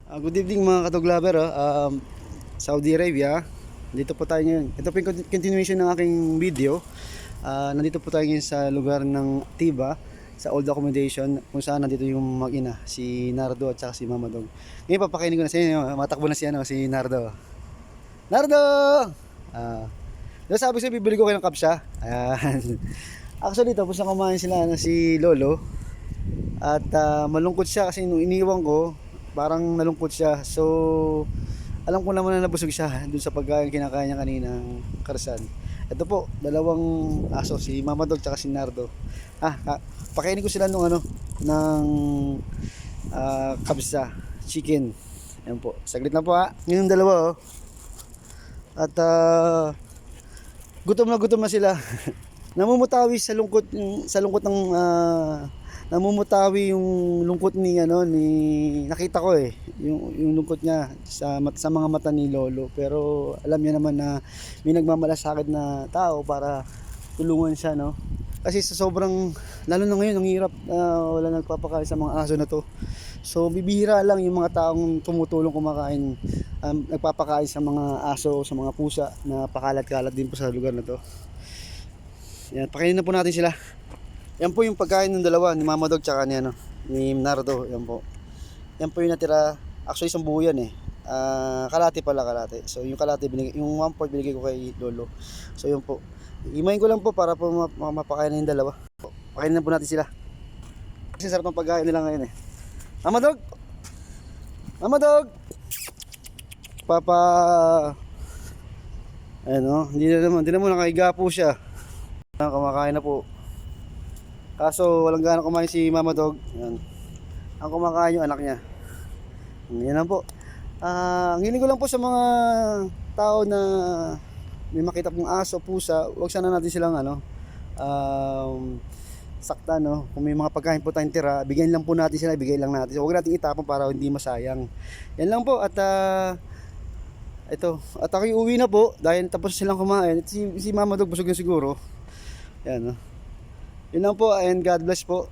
Good evening mga katuglaber. Saudi Arabia. Dito po tayo ngayon. Ito po yung continuation ng aking video. Nandito po tayo ngayon sa lugar ng Tiba, sa old accommodation, kung saan nandito yung mag-ina, si Nardo at saka si Mama Dog. Ngayon papakainin ko na sa inyo. Matakbo na si Nardo. Nardo! Sabi ko bibili ko kayo ng kapsya. Ayan. Actually tapos na kumain sila si Lolo. At malungkot siya kasi nung iniwan ko, parang nalungkot siya. So alam ko naman na nabusog siya dun sa pagkain kinakain niya kaninang karsan. Ito po, dalawang aso, si Mama Dog at si Nardo. Pakainin ko sila ng kabsa, chicken. Ayan po, saglit na po yung dalawa At gutom na sila. Namumutawi sa lungkot ng namumutawi yung lungkot ni nakita ko yung lungkot niya sa mga mata ni Lolo, pero alam niya naman na may nagmamalasakit na tao para tulungan siya, kasi sa sobrang, lalo na ngayon ang hirap, wala nagpapakain sa mga aso na to. So bibihira lang yung mga taong tumutulong kumakain, nagpapakain sa mga aso, sa mga pusa na pakalat-kalat din po sa lugar na to. Yan, pakainin na po natin sila. Yan po yung pagkain ng dalawa, ni Mama Dog tsaka ni Nardo. Yan po. Yan po yung natira. Actually isang buo yan kalate pala, kalate. So yung kalate, yung 1/4 binigay ko kay Lolo. So yun po. Imayin ko lang po para po mapakain na yung dalawa. Pakainin na po natin sila. Kasi sarap ng pagkain nila ngayon Mama Dog! Mama Dog! Papa... Ayan hindi naman nakahiga po siya. Kumakain na po. Kaso walang gana kumain si Mama Dog. Yan. Ang kumakain yung anak niya. Yan lang po. Ang hiling ko lang po sa mga tao na may makita pong aso, pusa, huwag sana natin silang sakta, Kung may mga pagkain po tayong tira, bigyan lang po natin sila, bigay lang natin. Huwag natin itapon para hindi masayang. Yan lang po. At ito, at ako uwi na po dahil tapos silang kumain. Si Mama Dog busog na siguro. Yan Yun lang po, and God bless po.